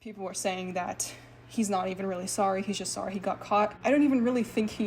People were saying that he's not even really sorry, he's just sorry he got caught. I don't even really think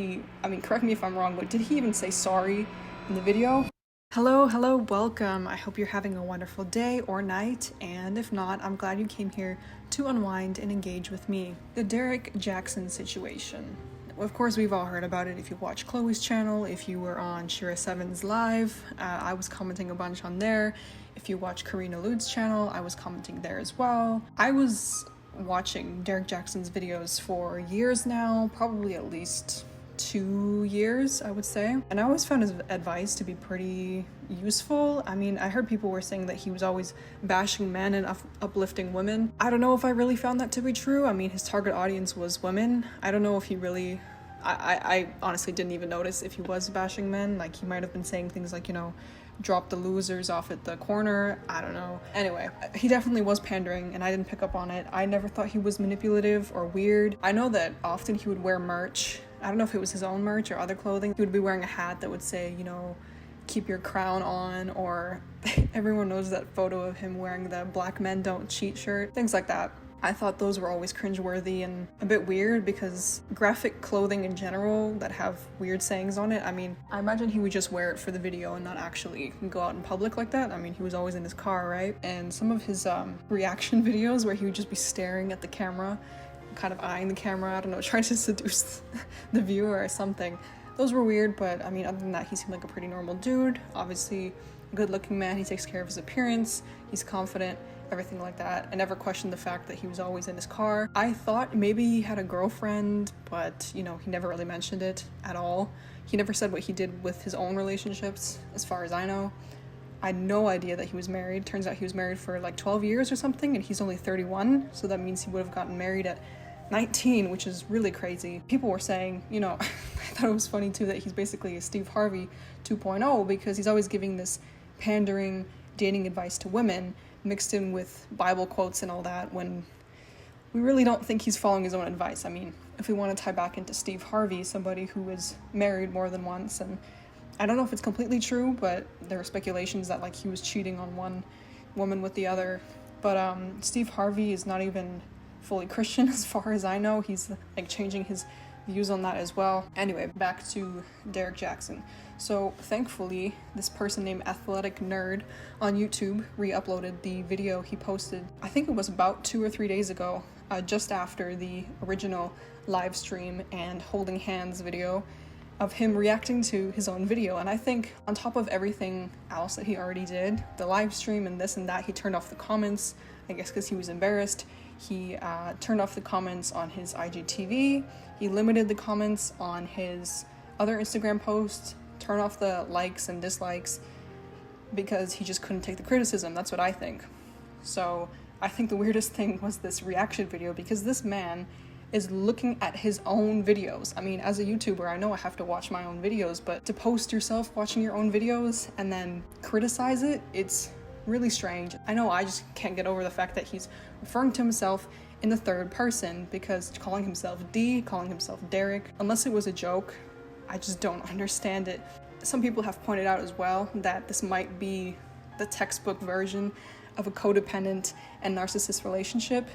correct me if I'm wrong, but did he even say sorry in the video? Hello, welcome. I hope you're having a wonderful day or night, and if not, I'm glad you came here to unwind and engage with me. The DERRICK JAXN situation. Of course, we've all heard about it if you watch Chloe's channel, if you were on Shira7's live, I was commenting a bunch on there. If you watch Karina Lude's channel, I was commenting there as well. I was watching DERRICK JAXN's videos for years now, probably at least 2 years, I would say. And I always found his advice to be pretty useful. I mean, I heard people were saying that he was always bashing men and uplifting women. I don't know if I really found that to be true. I mean, his target audience was women. I don't know if he really... I honestly didn't even notice if he was bashing men. Like, he might have been saying things like, you know, drop the losers off at the corner. I don't know. Anyway, he definitely was pandering and I didn't pick up on it. I never thought he was manipulative or weird. I know that often he would wear merch. I don't know if it was his own merch or other clothing. He would be wearing a hat that would say, you know, keep your crown on, or everyone knows that photo of him wearing the black men don't cheat shirt, things like that. I thought those were always cringeworthy and a bit weird because graphic clothing in general that have weird sayings on it, I mean, I imagine he would just wear it for the video and not actually go out in public like that. I mean, he was always in his car, right? And some of his reaction videos where he would just be staring at the camera, kind of eyeing the camera, I don't know, trying to seduce the viewer or something. Those were weird, but I mean, other than that, he seemed like a pretty normal dude. Obviously, a good-looking man. He takes care of his appearance. He's confident. Everything like that. I never questioned the fact that he was always in his car. I thought maybe he had a girlfriend, but you know, he never really mentioned it at all. He never said what he did with his own relationships, as far as I know. I had no idea that he was married. Turns out he was married for like 12 years or something, and he's only 31, so that means he would have gotten married at 19, which is really crazy. People were saying, you know, I thought it was funny too that he's basically a Steve Harvey 2.0 because he's always giving this pandering dating advice to women mixed in with Bible quotes and all that, when we really don't think he's following his own advice. I mean, if we want to tie back into Steve Harvey, somebody who was married more than once, and I don't know if it's completely true, but there are speculations that like he was cheating on one woman with the other. But Steve Harvey is not even fully Christian as far as I know. He's like changing his views on that as well. Anyway, back to DERRICK JAXN. So thankfully, this person named Athletic Nerd on YouTube re-uploaded the video he posted, I think it was about 2 or 3 days ago, just after the original live stream and holding hands video of him reacting to his own video. And I think on top of everything else that he already did, the live stream and this and that, he turned off the comments, I guess because he was embarrassed. He turned off the comments on his IGTV. He limited the comments on his other Instagram posts, turned off the likes and dislikes because he just couldn't take the criticism. That's what I think. So I think the weirdest thing was this reaction video, because this man is looking at his own videos. I mean, as a YouTuber, I know I have to watch my own videos, but to post yourself watching your own videos and then criticize it, it's really strange. I know I just can't get over the fact that he's referring to himself in the third person, because calling himself D, calling himself Derrick, unless it was a joke, I just don't understand it. Some people have pointed out as well that this might be the textbook version of a codependent and narcissist relationship,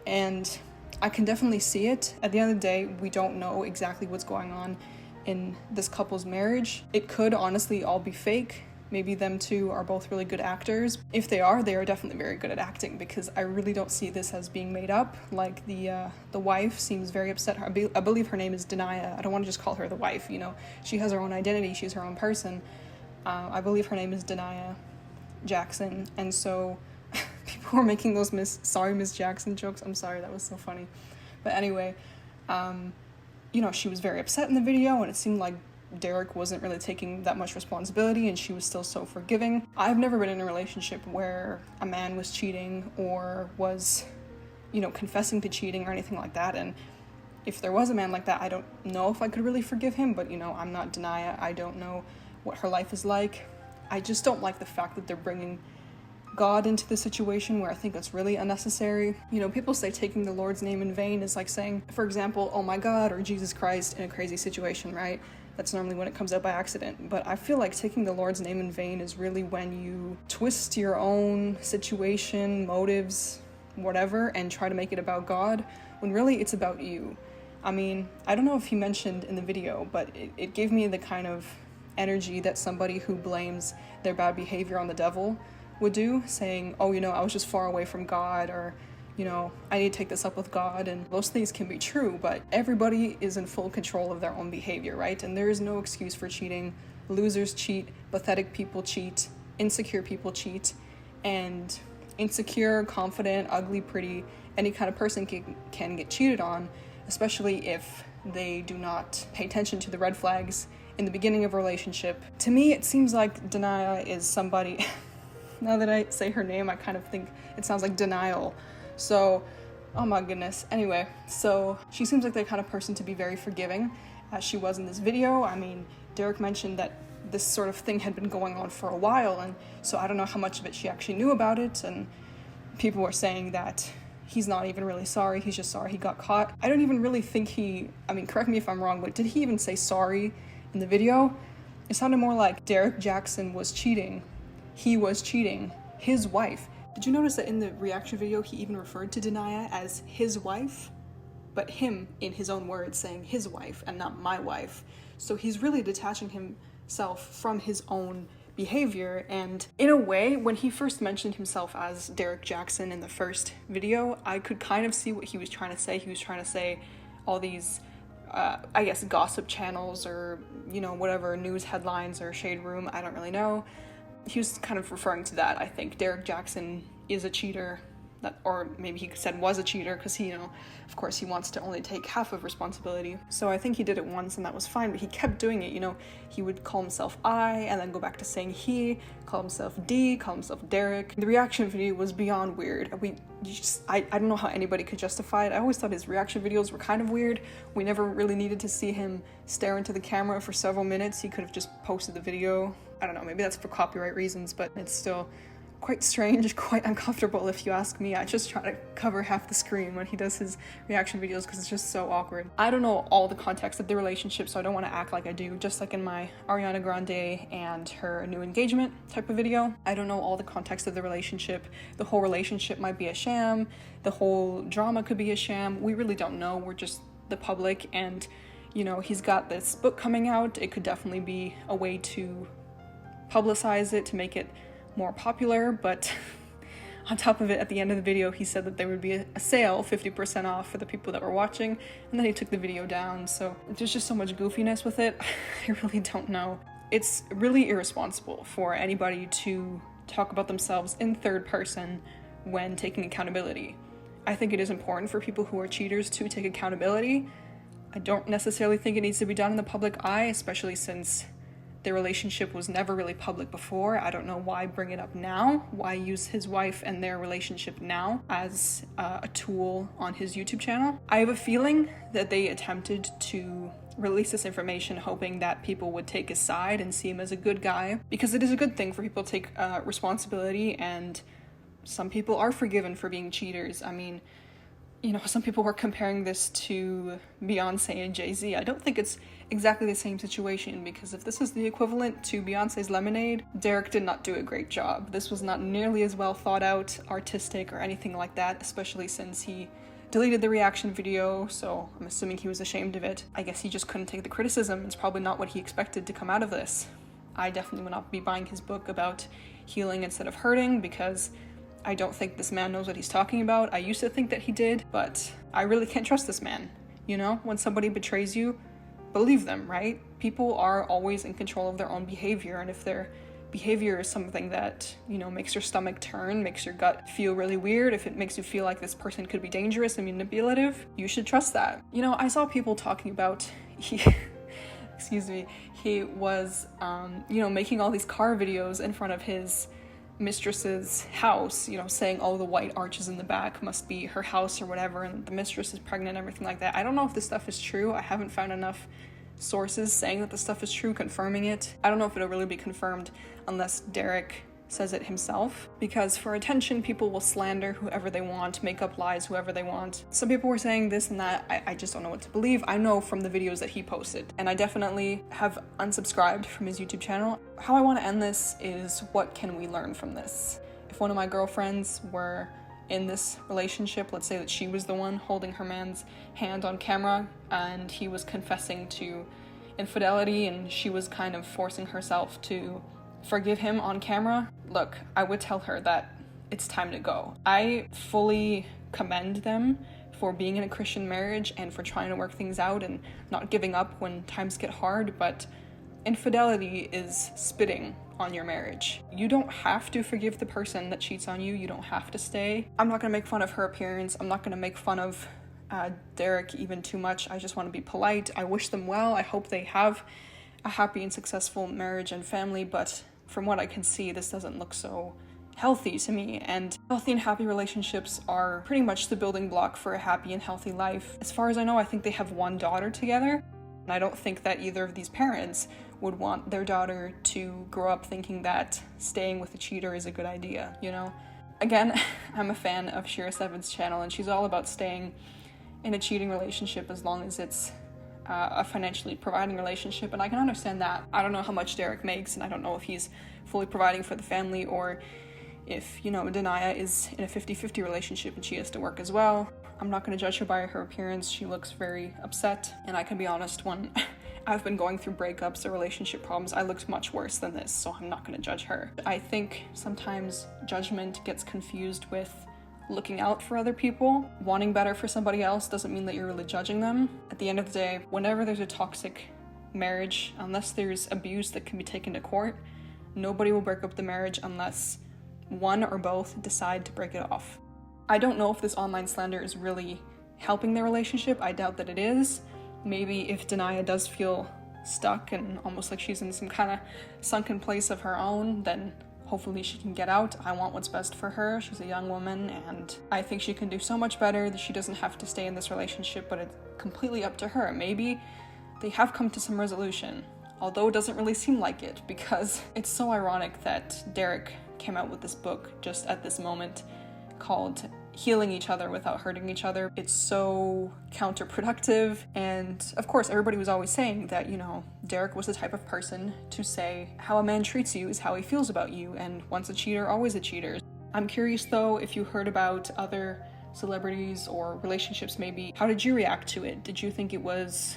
and I can definitely see it. At the end of the day, we don't know exactly what's going on in this couple's marriage. It could honestly all be fake. Maybe them two are both really good actors. If they are definitely very good at acting, because I really don't see this as being made up. Like the wife seems very upset. I believe her name is Denia. I don't want to just call her the wife, you know. She has her own identity. She's her own person. I believe her name is DERRICK JAXN. And so people were making those Miss Jackson jokes. I'm sorry, that was so funny. But anyway, you know, she was very upset in the video, and it seemed like Derrick wasn't really taking that much responsibility, and she was still so forgiving. I've never been in a relationship where a man was cheating or was, you know, confessing to cheating or anything like that, and if there was a man like that, I don't know if I could really forgive him, but you know, I'm not Denia. I don't know what her life is like. I just don't like the fact that they're bringing God into the situation, where I think it's really unnecessary. You know, people say taking the Lord's name in vain is like saying, for example, oh my God, or Jesus Christ in a crazy situation, right? That's normally when it comes out by accident. But I feel like taking the Lord's name in vain is really when you twist your own situation, motives, whatever and try to make it about God, when really it's about you. I mean, I don't know if he mentioned in the video, but it gave me the kind of energy that somebody who blames their bad behavior on the devil would do, saying, oh, I was just far away from God, or, I need to take this up with God. And those things can be true, but everybody is in full control of their own behavior, right? And there is no excuse for cheating. Losers cheat, pathetic people cheat, insecure people cheat, and insecure, confident, ugly, pretty, any kind of person can get cheated on, especially if they do not pay attention to the red flags in the beginning of a relationship. To me, it seems like Denia is somebody, now that I say her name, I kind of think it sounds like denial. So, oh my goodness. Anyway, so she seems like the kind of person to be very forgiving, as she was in this video. I mean, Derrick mentioned that this sort of thing had been going on for a while, and so I don't know how much of it she actually knew about it, and people were saying that he's not even really sorry, he's just sorry he got caught. I don't even really think correct me if I'm wrong, but did he even say sorry in the video? It sounded more like DERRICK JAXN was cheating. He was cheating his wife. Did you notice that in the reaction video he even referred to Denia as his wife? But him, in his own words, saying his wife and not my wife. So he's really detaching himself from his own behavior. And in a way, when he first mentioned himself as DERRICK JAXN in the first video, I could kind of see what he was trying to say. He was trying to say all these I guess gossip channels, or whatever, news headlines or shade room, I don't really know. He was kind of referring to that. I think DERRICK JAXN is a cheater, or maybe he said was a cheater, because he, of course he wants to only take half of responsibility. So I think he did it once and that was fine, but he kept doing it. He would call himself I and then go back to saying he, call himself D, call himself Derrick. The reaction video was beyond weird. I don't know how anybody could justify it. I always thought his reaction videos were kind of weird. We never really needed to see him stare into the camera for several minutes. He could have just posted the video. I don't know, maybe that's for copyright reasons, but it's still quite strange, quite uncomfortable if you ask me. I just try to cover half the screen when he does his reaction videos because it's just so awkward. I don't know all the context of the relationship, so I don't want to act like I do, just like in my Ariana Grande and her new engagement type of video. I don't know all the context of the relationship. The whole relationship might be a sham. The whole drama could be a sham. We really don't know. We're just the public, and he's got this book coming out. It could definitely be a way to publicize it, to make it more popular, but on top of it, at the end of the video, he said that there would be a sale, 50% off for the people that were watching, and then he took the video down. So there's just so much goofiness with it. I really don't know. It's really irresponsible for anybody to talk about themselves in third person when taking accountability. I think it is important for people who are cheaters to take accountability. I don't necessarily think it needs to be done in the public eye, especially since their relationship was never really public before. I don't know why bring it up now. Why use his wife and their relationship now as a tool on his YouTube channel? I have a feeling that they attempted to release this information hoping that people would take his side and see him as a good guy, because it is a good thing for people to take responsibility, and some people are forgiven for being cheaters. I mean, some people were comparing this to Beyonce and Jay-Z. I don't think it's exactly the same situation, because if this is the equivalent to Beyonce's Lemonade, Derrick did not do a great job. This was not nearly as well thought out, artistic, or anything like that, especially since he deleted the reaction video, so I'm assuming he was ashamed of it. I guess he just couldn't take the criticism. It's probably not what he expected to come out of this. I definitely would not be buying his book about healing instead of hurting, because I don't think this man knows what he's talking about. I used to think that he did, but I really can't trust this man. When somebody betrays you, believe them, right? People are always in control of their own behavior, and if their behavior is something that, makes your stomach turn, makes your gut feel really weird, if it makes you feel like this person could be dangerous and manipulative, you should trust that. I saw people talking about, excuse me, he was, making all these car videos in front of his mistress's house, saying, oh, the white arches in the back must be her house or whatever, and the mistress is pregnant and everything like that. I don't know if this stuff is true. I haven't found enough sources saying that the stuff is true, confirming it. I don't know if it'll really be confirmed unless Derrick says it himself, because for attention, people will slander whoever they want, make up lies whoever they want. Some people were saying this and that. I just don't know what to believe. I know from the videos that he posted, and I definitely have unsubscribed from his YouTube channel. How I want to end this is, what can we learn from this? If one of my girlfriends were in this relationship. Let's say that she was the one holding her man's hand on camera and he was confessing to infidelity and she was kind of forcing herself to forgive him on camera. Look, I would tell her that it's time to go. I fully commend them for being in a Christian marriage and for trying to work things out and not giving up when times get hard, but infidelity is spitting on your marriage. You don't have to forgive the person that cheats on you. You don't have to stay. I'm not gonna make fun of her appearance. I'm not gonna make fun of Derrick even too much. I just want to be polite. I wish them well. I hope they have a happy and successful marriage and family, but from what I can see, this doesn't look so healthy to me. And healthy and happy relationships are pretty much the building block for a happy and healthy life. As far as I know, I think they have one daughter together. And I don't think that either of these parents would want their daughter to grow up thinking that staying with a cheater is a good idea, you know? Again, I'm a fan of Shira Seven's channel, and she's all about staying in a cheating relationship as long as it's a financially providing relationship, and I can understand that. I don't know how much Derrick makes, and I don't know if he's fully providing for the family or if, you know, Denaya is in a 50-50 relationship and she has to work as well. I'm not going to judge her by her appearance. She looks very upset, and I can be honest, when I've been going through breakups or relationship problems, I looked much worse than this, so I'm not going to judge her. I think sometimes judgment gets confused with looking out for other people. Wanting better for somebody else doesn't mean that you're really judging them. At the end of the day, whenever there's a toxic marriage, unless there's abuse that can be taken to court, nobody will break up the marriage unless one or both decide to break it off. I don't know if this online slander is really helping their relationship. I doubt that it is. Maybe if Denaya does feel stuck and almost like she's in some kind of sunken place of her own, then hopefully she can get out. I want what's best for her. She's a young woman, and I think she can do so much better that she doesn't have to stay in this relationship, but it's completely up to her. Maybe they have come to some resolution, although it doesn't really seem like it, because it's so ironic that Derrick came out with this book just at this moment called Healing Each Other Without Hurting Each Other. It's so counterproductive, and of course everybody was always saying that, you know, Derrick was the type of person to say how a man treats you is how he feels about you, and once a cheater, always a cheater. I'm curious though, if you heard about other celebrities or relationships maybe, how did you react to it? Did you think it was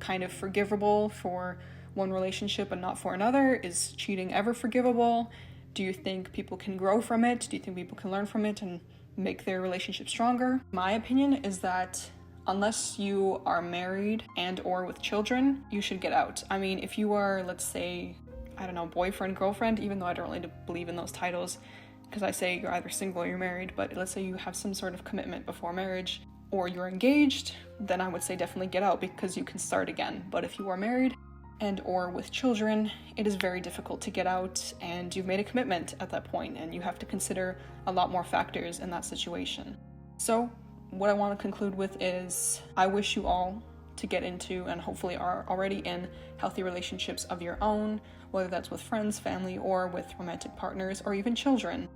kind of forgivable for one relationship and not for another? Is cheating ever forgivable? Do you think people can grow from it? Do you think people can learn from it and make their relationship stronger? My opinion is that unless you are married and or with children, you should get out. I mean, if you are, let's say, I don't know, boyfriend, girlfriend, even though I don't really believe in those titles, because I say you're either single or you're married, but let's say you have some sort of commitment before marriage, or you're engaged, then I would say definitely get out because you can start again. But if you are married and or with children, it is very difficult to get out, and you've made a commitment at that point, and you have to consider a lot more factors in that situation. So what I want to conclude with is I wish you all to get into, and hopefully are already in, healthy relationships of your own, whether that's with friends, family, or with romantic partners, or even children.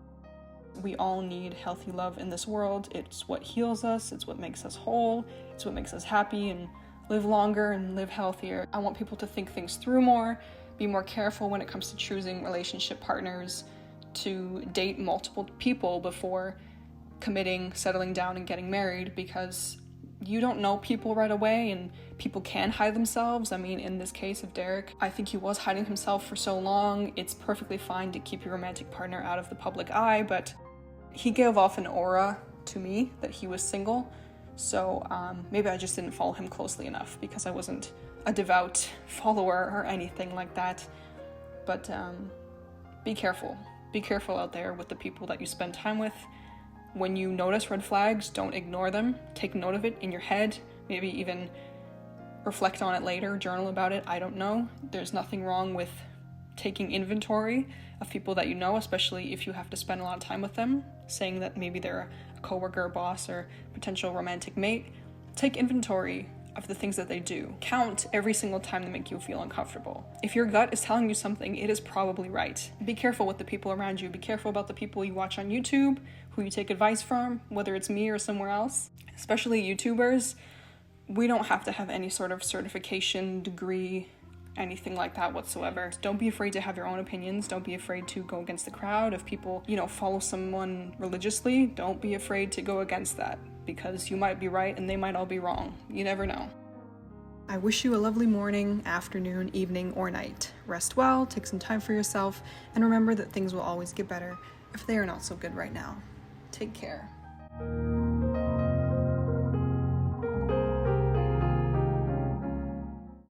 We all need healthy love in this world. It's what heals us, it's what makes us whole, it's what makes us happy and live longer and live healthier. I want people to think things through more, be more careful when it comes to choosing relationship partners, to date multiple people before committing, settling down, and getting married, because you don't know people right away, and people can hide themselves. I mean, in this case of Derrick, I think he was hiding himself for so long. It's perfectly fine to keep your romantic partner out of the public eye, but he gave off an aura to me that he was single. So maybe I just didn't follow him closely enough because I wasn't a devout follower or anything like that. But be careful. Be careful out there with the people that you spend time with. When you notice red flags, don't ignore them. Take note of it in your head. Maybe even reflect on it later, journal about it. I don't know. There's nothing wrong with taking inventory of people that you know, especially if you have to spend a lot of time with them, saying that maybe they're a coworker, or boss, or potential romantic mate. Take inventory of the things that they do. Count every single time they make you feel uncomfortable. If your gut is telling you something, it is probably right. Be careful with the people around you. Be careful about the people you watch on YouTube, who you take advice from, whether it's me or somewhere else. Especially YouTubers. We don't have to have any sort of certification, degree, anything like that whatsoever. Don't be afraid to have your own opinions. Don't be afraid to go against the crowd. If people, follow someone religiously, don't be afraid to go against that, because you might be right and they might all be wrong. You never know. I wish you a lovely morning, afternoon, evening, or night. Rest well, take some time for yourself, and remember that things will always get better if they are not so good right now. Take care.